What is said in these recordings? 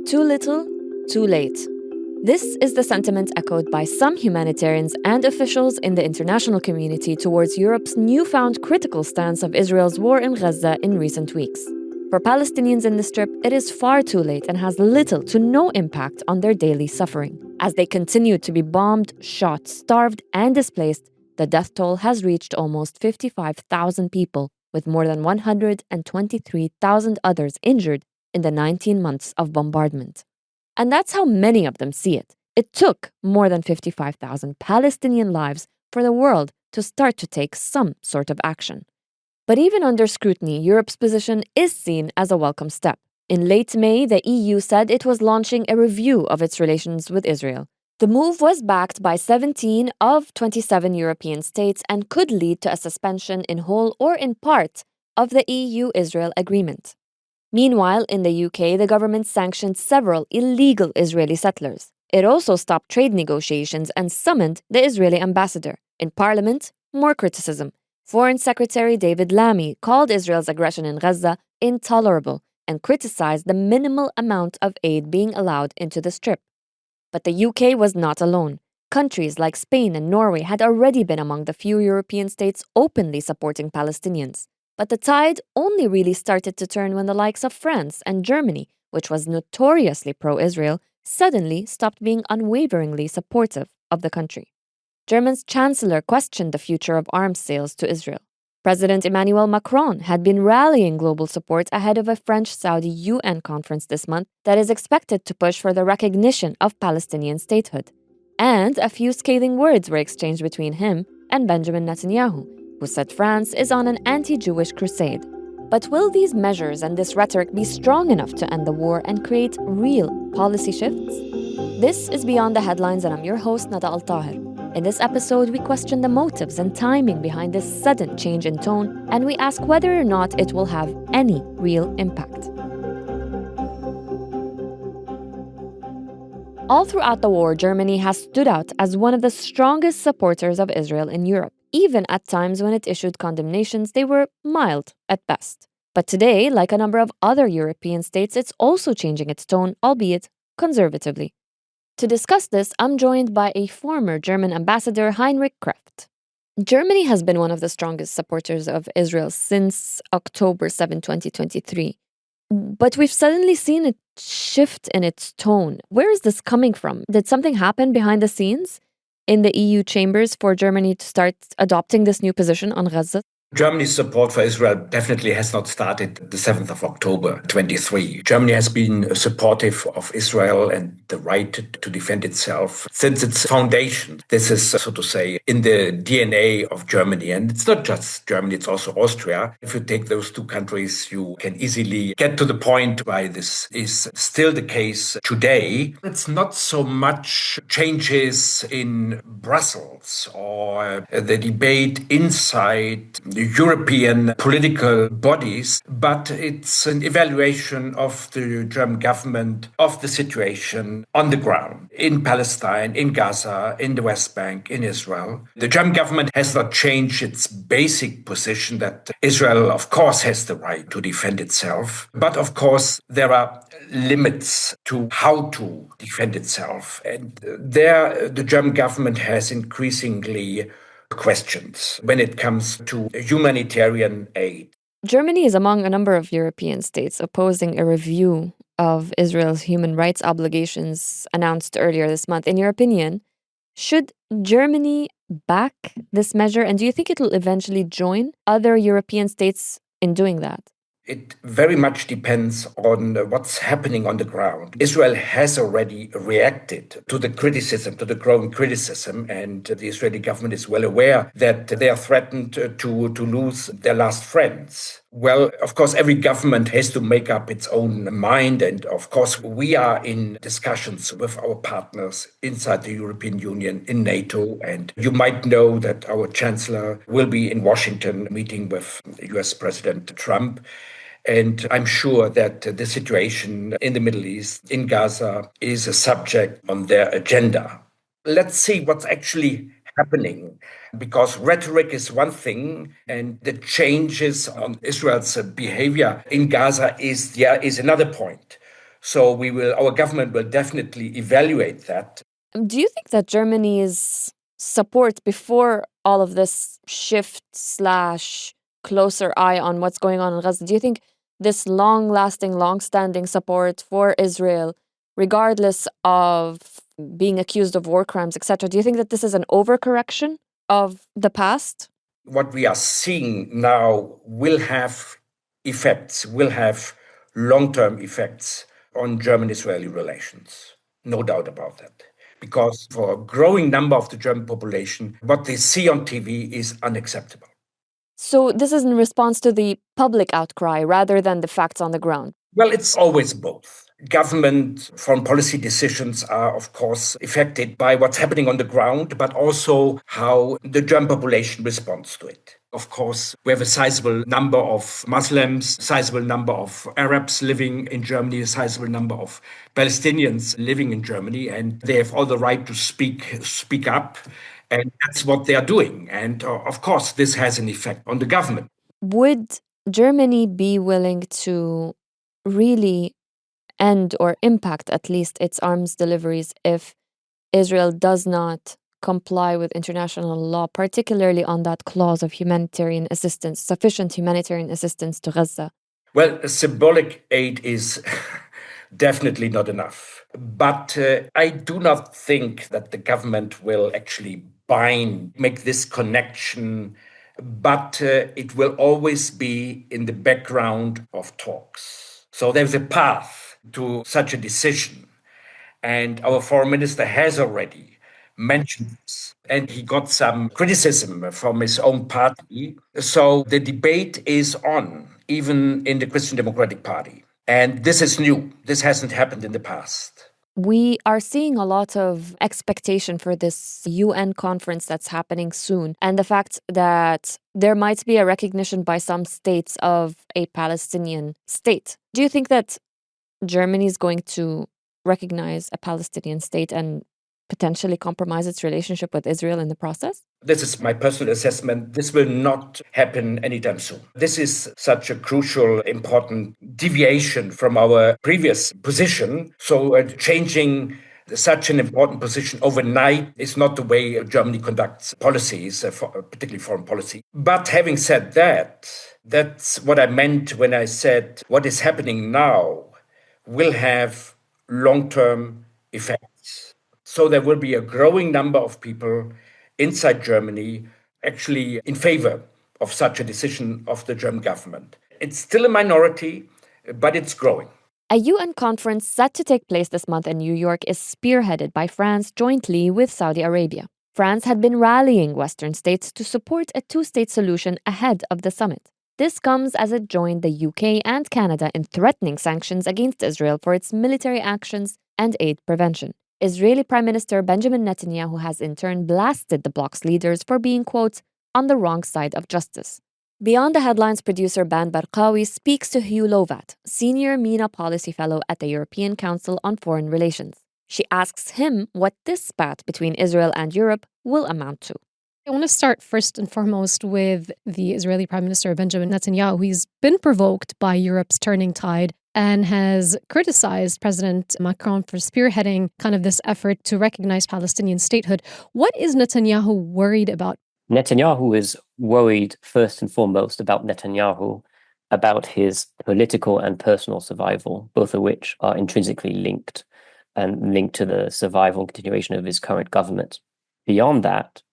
Too little, too late. This is the sentiment echoed by some humanitarians and officials in the international community towards Europe's newfound critical stance of Israel's war in Gaza in recent weeks. For Palestinians in the Strip, it is far too late and has little to no impact on their daily suffering. As they continue to be bombed, shot, starved, and displaced, the death toll has reached almost 55,000 people, with more than 123,000 others injured in the 19 months of bombardment. And that's how many of them see it. It took more than 55,000 Palestinian lives for the world to start to take some sort of action. But even under scrutiny, Europe's position is seen as a welcome step. In late May, the EU said it was launching a review of its relations with Israel. The move was backed by 17 of 27 European states and could lead to a suspension in whole or in part of the EU-Israel agreement. Meanwhile, in the UK, the government sanctioned several illegal Israeli settlers. It also stopped trade negotiations and summoned the Israeli ambassador. In Parliament, more criticism. Foreign Secretary David Lammy called Israel's aggression in Gaza intolerable and criticized the minimal amount of aid being allowed into the Strip. But the UK was not alone. Countries like Spain and Norway had already been among the few European states openly supporting Palestinians. But the tide only really started to turn when the likes of France and Germany, which was notoriously pro-Israel, suddenly stopped being unwaveringly supportive of the country. Germany's Chancellor questioned the future of arms sales to Israel. President Emmanuel Macron had been rallying global support ahead of a French-Saudi UN conference this month that is expected to push for the recognition of Palestinian statehood. And a few scathing words were exchanged between him and Benjamin Netanyahu, who said France is on an anti-Jewish crusade. But will these measures and this rhetoric be strong enough to end the war and create real policy shifts? This is Beyond the Headlines, and I'm your host, Nada Al-Tahir. In this episode, we question the motives and timing behind this sudden change in tone, and we ask whether or not it will have any real impact. All throughout the war, Germany has stood out as one of the strongest supporters of Israel in Europe. Even at times when it issued condemnations, they were mild at best. But today, like a number of other European states, it's also changing its tone, albeit conservatively. To discuss this, I'm joined by a former German ambassador, Heinrich Kreft. Germany has been one of the strongest supporters of Israel since October 7, 2023. But we've suddenly seen a shift in its tone. Where is this coming from? Did something happen behind the scenes in the EU chambers for Germany to start adopting this new position on Gaza? Germany's support for Israel definitely has not started the 7th of October 23. Germany has been supportive of Israel and the right to defend itself since its foundation. This is, so to say, in the DNA of Germany. And it's not just Germany, it's also Austria. If you take those two countries, you can easily get to the point why this is still the case today. It's not so much changes in Brussels or the debate inside the European political bodies, but it's an evaluation of the German government of the situation on the ground in Palestine, in Gaza, in the West Bank, in Israel. The German government has not changed its basic position that Israel, of course, has the right to defend itself. But of course, there are limits to how to defend itself. And there, the German government has increasingly questions when it comes to humanitarian aid. Germany is among a number of European states opposing a review of Israel's human rights obligations announced earlier this month. In your opinion, should Germany back this measure, and do you think it will eventually join other European states in doing that? It very much depends on what's happening on the ground. Israel has already reacted to the criticism, to the growing criticism, and the Israeli government is well aware that they are threatened to lose their last friends. Well, of course, every government has to make up its own mind. And of course, we are in discussions with our partners inside the European Union, in NATO. And you might know that our Chancellor will be in Washington meeting with US President Trump. And I'm sure that the situation in the Middle East, in Gaza, is a subject on their agenda. Let's see what's actually happening, because rhetoric is one thing, and the changes on Israel's behavior in Gaza is another point. So our government will definitely evaluate that. Do you think that Germany's support before all of this shift slash closer eye on what's going on in Gaza, do you think this long-lasting, long-standing support for Israel, regardless of being accused of war crimes, etc., do you think that this is an overcorrection of the past? What we are seeing now will have effects, will have long-term effects on German-Israeli relations. No doubt about that. Because for a growing number of the German population, what they see on TV is unacceptable. So this is in response to the public outcry rather than the facts on the ground. Well, it's always both. Government foreign policy decisions are, of course, affected by what's happening on the ground, but also how the German population responds to it. Of course, we have a sizable number of Muslims, sizable number of Arabs living in Germany, a sizable number of Palestinians living in Germany, and they have all the right to speak up. And that's what they are doing. And of course, this has an effect on the government. Would Germany be willing to really end or impact at least its arms deliveries if Israel does not comply with international law, particularly on that clause of humanitarian assistance, sufficient humanitarian assistance to Gaza? Well, symbolic aid is definitely not enough. But I do not think that the government will actually make this connection, but it will always be in the background of talks. So there's a path to such a decision. And our foreign minister has already mentioned this. And he got some criticism from his own party. So the debate is on, even in the Christian Democratic Party. And this is new. This hasn't happened in the past. We are seeing a lot of expectation for this UN conference that's happening soon, and the fact that there might be a recognition by some states of a Palestinian state. Do you think that Germany is going to recognize a Palestinian state and potentially compromise its relationship with Israel in the process? This is my personal assessment. This will not happen anytime soon. This is such a crucial, important deviation from our previous position. So changing such an important position overnight is not the way Germany conducts policies, particularly foreign policy. But having said that, that's what I meant when I said what is happening now will have long-term effects. So there will be a growing number of people inside Germany actually in favor of such a decision of the German government. It's still a minority, but it's growing. A UN conference set to take place this month in New York is spearheaded by France jointly with Saudi Arabia. France had been rallying Western states to support a two-state solution ahead of the summit. This comes as it joined the UK and Canada in threatening sanctions against Israel for its military actions and aid prevention. Israeli Prime Minister Benjamin Netanyahu has in turn blasted the bloc's leaders for being, quote, on the wrong side of justice. Beyond the Headlines producer Ban Barqawi speaks to Hugh Lovat, Senior MENA Policy Fellow at the European Council on Foreign Relations. She asks him what this spat between Israel and Europe will amount to. I want to start first and foremost with the Israeli Prime Minister Benjamin Netanyahu. He's been provoked by Europe's turning tide and has criticized President Macron for spearheading kind of this effort to recognize Palestinian statehood. What is Netanyahu worried about? Netanyahu is worried first and foremost about his political and personal survival, both of which are intrinsically linked and linked to the survival and continuation of his current government. Beyond that,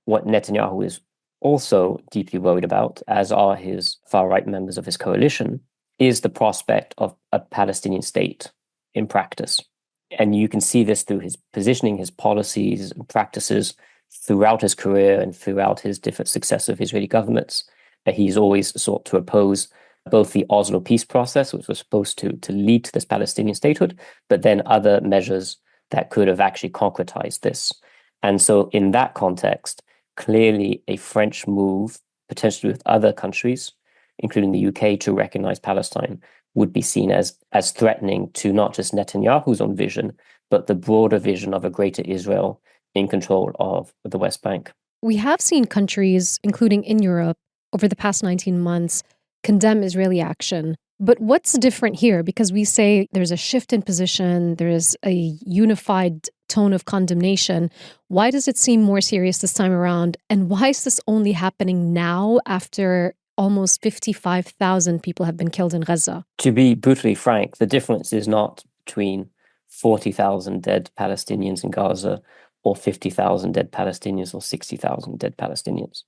what Netanyahu is also deeply worried about, as are his far-right members of his coalition, is the prospect of a Palestinian state in practice. And you can see this through his positioning, his policies and practices throughout his career and throughout his different successive Israeli governments. He's always sought to oppose both the Oslo peace process, which was supposed to lead to this Palestinian statehood, but then other measures that could have actually concretized this. And so in that context, clearly a French move, potentially with other countries, including the UK, to recognize Palestine would be seen as threatening to not just Netanyahu's own vision, but the broader vision of a greater Israel in control of the West Bank. We have seen countries, including in Europe, over the past 19 months, condemn Israeli action But what's different here? Because we say there's a shift in position, there is a unified tone of condemnation. Why does it seem more serious this time around? And why is this only happening now after almost 55,000 people have been killed in Gaza? To be brutally frank, the difference is not between 40,000 dead Palestinians in Gaza or 50,000 dead Palestinians or 60,000 dead Palestinians.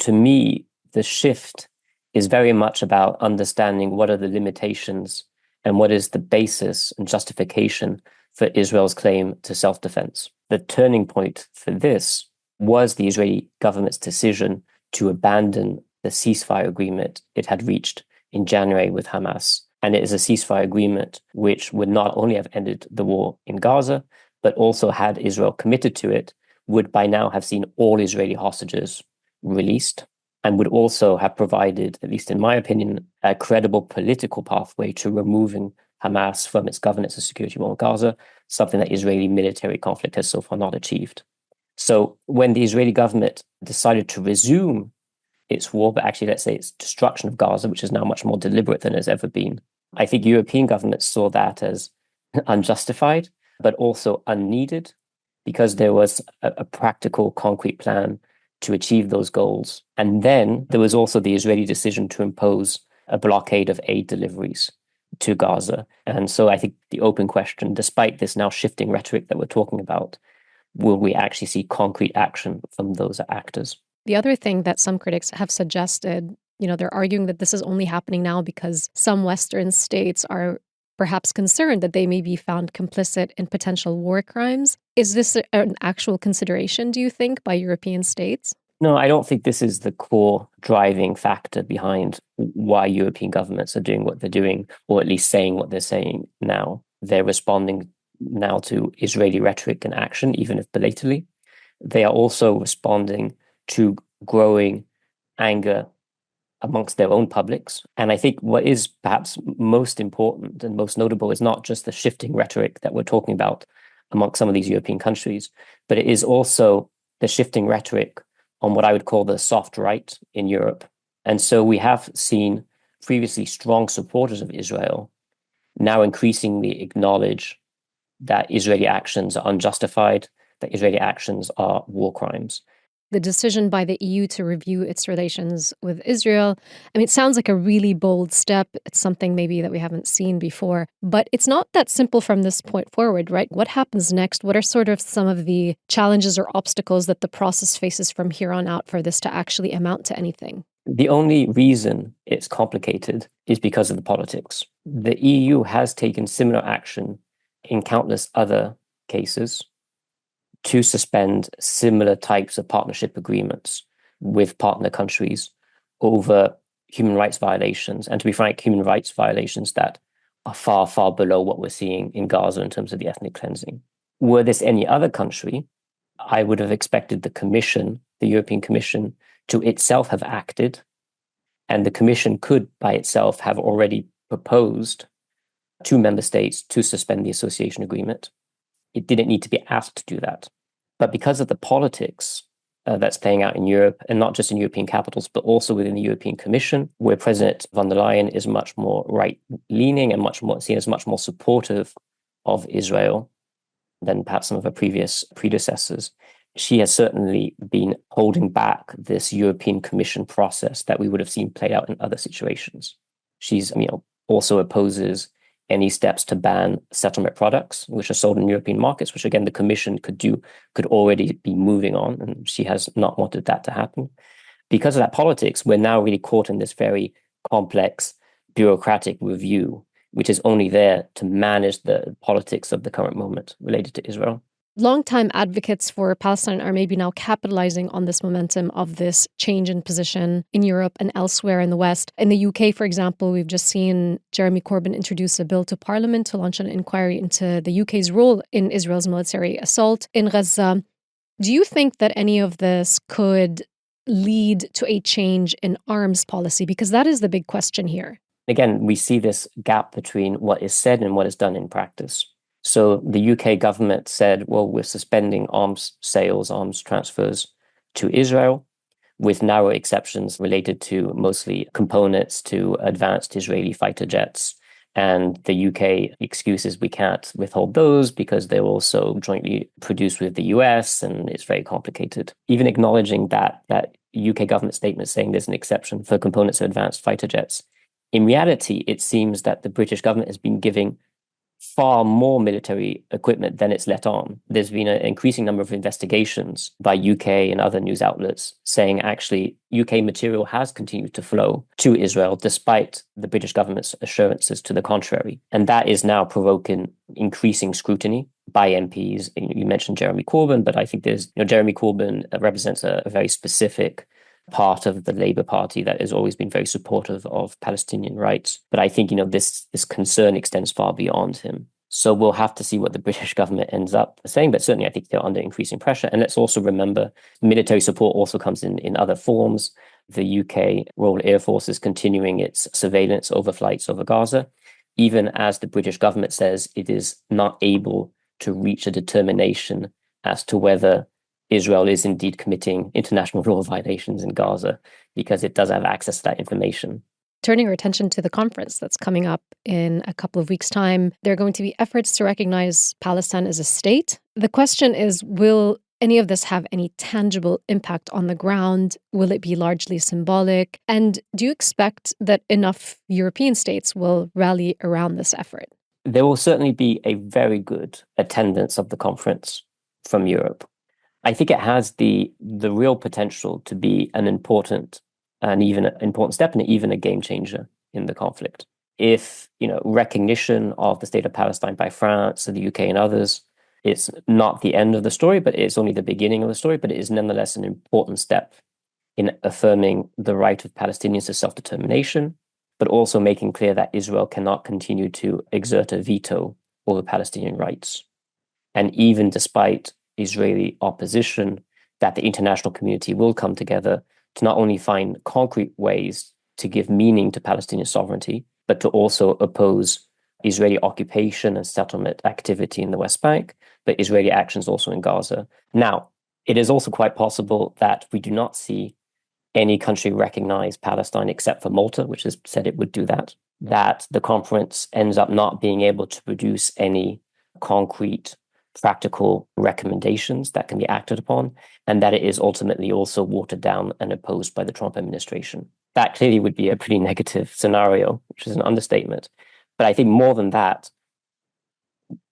To me, the shift is very much about understanding what are the limitations and what is the basis and justification for Israel's claim to self-defense. The turning point for this was the Israeli government's decision to abandon the ceasefire agreement it had reached in January with Hamas. And it is a ceasefire agreement which would not only have ended the war in Gaza, but also, had Israel committed to it, would by now have seen all Israeli hostages released, and would also have provided, at least in my opinion, a credible political pathway to removing Hamas from its governance and security role in Gaza, something that Israeli military conflict has so far not achieved. So when the Israeli government decided to resume its war, but actually, let's say, its destruction of Gaza, which is now much more deliberate than it's ever been, I think European governments saw that as unjustified, but also unneeded, because there was a practical, concrete plan to achieve those goals. And then there was also the Israeli decision to impose a blockade of aid deliveries to Gaza. And so I think the open question, despite this now shifting rhetoric that we're talking about, will we actually see concrete action from those actors? The other thing that some critics have suggested, they're arguing that this is only happening now because some Western states are perhaps concerned that they may be found complicit in potential war crimes. Is this an actual consideration, do you think, by European states? No, I don't think this is the core driving factor behind why European governments are doing what they're doing, or at least saying what they're saying now. They're responding now to Israeli rhetoric and action, even if belatedly. They are also responding to growing anger amongst their own publics. And I think what is perhaps most important and most notable is not just the shifting rhetoric that we're talking about amongst some of these European countries, but it is also the shifting rhetoric on what I would call the soft right in Europe. And so we have seen previously strong supporters of Israel now increasingly acknowledge that Israeli actions are unjustified, that Israeli actions are war crimes. The decision by the EU to review its relations with Israel, it sounds like a really bold step. It's something maybe that we haven't seen before, but it's not that simple from this point forward, right? What happens next? What are sort of some of the challenges or obstacles that the process faces from here on out for this to actually amount to anything? The only reason it's complicated is because of the politics. The EU has taken similar action in countless other cases to suspend similar types of partnership agreements with partner countries over human rights violations. And to be frank, human rights violations that are far, far below what we're seeing in Gaza in terms of the ethnic cleansing. Were this any other country, I would have expected the Commission, the European Commission, to itself have acted. And the Commission could by itself have already proposed to member states to suspend the association agreement. It didn't need to be asked to do that. But because of the politics that's playing out in Europe, and not just in European capitals, but also within the European Commission, where President von der Leyen is much more right-leaning and much more seen as much more supportive of Israel than perhaps some of her previous predecessors, she has certainly been holding back this European Commission process that we would have seen played out in other situations. She's, also opposes any steps to ban settlement products, which are sold in European markets, which again, the Commission could already be moving on, and she has not wanted that to happen. Because of that politics, we're now really caught in this very complex bureaucratic review, which is only there to manage the politics of the current moment related to Israel. Longtime advocates for Palestine are maybe now capitalizing on this momentum of this change in position in Europe and elsewhere in the West. In the UK, for example, we've just seen Jeremy Corbyn introduce a bill to Parliament to launch an inquiry into the UK's role in Israel's military assault in Gaza. Do you think that any of this could lead to a change in arms policy? Because that is the big question here. Again, we see this gap between what is said and what is done in practice. So the UK government said, well, we're suspending arms sales, arms transfers to Israel. with narrow exceptions related to mostly components to advanced Israeli fighter jets. And the UK excuses we can't withhold those because they're also jointly produced with the US and it's very complicated. Even acknowledging that UK government statement saying there's an exception for components of advanced fighter jets, in reality, it seems that the British government has been giving far more military equipment than it's let on. There's been an increasing number of investigations by UK and other news outlets saying actually UK material has continued to flow to Israel despite the British government's assurances to the contrary. And that is now provoking increasing scrutiny by MPs. You mentioned Jeremy Corbyn, but I think Jeremy Corbyn represents a very specific part of the Labour Party that has always been very supportive of Palestinian rights. But I think, this concern extends far beyond him. So we'll have to see what the British government ends up saying. But certainly, I think they're under increasing pressure. And let's also remember, military support also comes in other forms. The UK Royal Air Force is continuing its surveillance over flights over Gaza, even as the British government says it is not able to reach a determination as to whether Israel is indeed committing international law violations in Gaza, because it does have access to that information. Turning our attention to the conference that's coming up in a couple of weeks' time, there are going to be efforts to recognize Palestine as a state. The question is, will any of this have any tangible impact on the ground? Will it be largely symbolic? And do you expect that enough European states will rally around this effort? There will certainly be a very good attendance of the conference from Europe. I think it has the real potential to be an important step and even a game changer in the conflict. If, recognition of the state of Palestine by France, the UK and others, it's not the end of the story, but it's only the beginning of the story, but it is nonetheless an important step in affirming the right of Palestinians to self-determination, but also making clear that Israel cannot continue to exert a veto over Palestinian rights. And even despite Israeli opposition, that the international community will come together to not only find concrete ways to give meaning to Palestinian sovereignty, but to also oppose Israeli occupation and settlement activity in the West Bank, but Israeli actions also in Gaza. Now, it is also quite possible that we do not see any country recognize Palestine except for Malta, which has said it would do that the conference ends up not being able to produce any concrete practical recommendations that can be acted upon, and that it is ultimately also watered down and opposed by the Trump administration. That clearly would be a pretty negative scenario, which is an understatement. But I think more than that,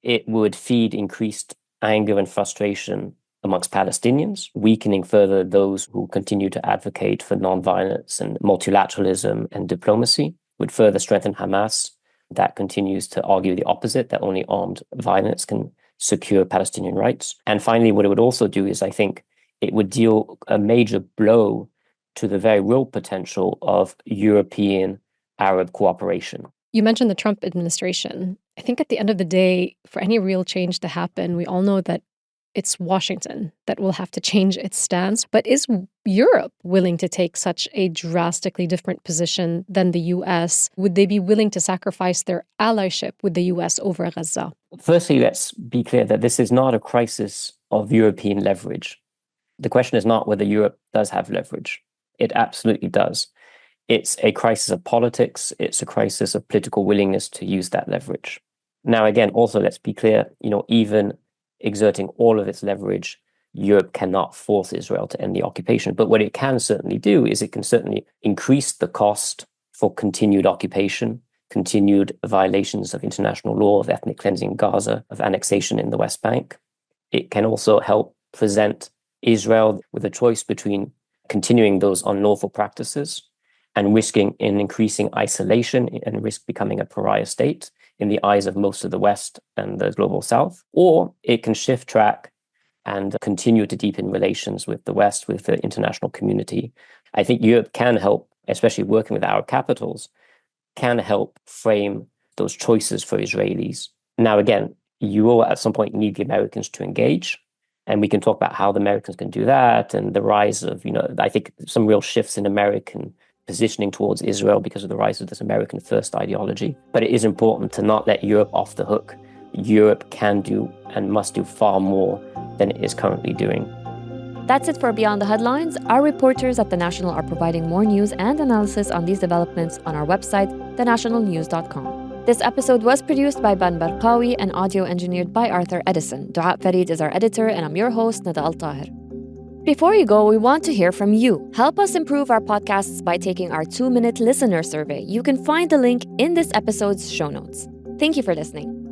it would feed increased anger and frustration amongst Palestinians, weakening further those who continue to advocate for nonviolence and multilateralism and diplomacy, would further strengthen Hamas, that continues to argue the opposite, that only armed violence can secure Palestinian rights. And finally, what it would also do is, I think, it would deal a major blow to the very real potential of European-Arab cooperation. You mentioned the Trump administration. I think at the end of the day, for any real change to happen, we all know that it's Washington that will have to change its stance. But is Europe willing to take such a drastically different position than the US? Would they be willing to sacrifice their allyship with the US over Gaza? Firstly, let's be clear that this is not a crisis of European leverage. The question is not whether Europe does have leverage. It absolutely does. It's a crisis of politics. It's a crisis of political willingness to use that leverage. Now, again, also let's be clear, even exerting all of its leverage, Europe cannot force Israel to end the occupation. But what it can certainly do is it can certainly increase the cost for continued occupation, continued violations of international law, of ethnic cleansing in Gaza, of annexation in the West Bank. It can also help present Israel with a choice between continuing those unlawful practices and risking an increasing isolation and risk becoming a pariah state in the eyes of most of the West and the global South. Or it can shift track and continue to deepen relations with the West, with the international community. I think Europe can help, especially working with Arab capitals, can help frame those choices for Israelis. Now, again, you will at some point need the Americans to engage. And we can talk about how the Americans can do that and the rise of, I think some real shifts in American positioning towards Israel because of the rise of this American first ideology. But it is important to not let Europe off the hook. Europe can do and must do far more than it is currently doing. That's it for Beyond the Headlines. Our reporters at The National are providing more news and analysis on these developments on our website, thenationalnews.com. This episode was produced by Ben Barqawi and audio engineered by Arthur Edison. Du'a Farid is our editor, and I'm your host, Nada Al-Tahir. Before you go, we want to hear from you. Help us improve our podcasts by taking our 2-minute listener survey. You can find the link in this episode's show notes. Thank you for listening.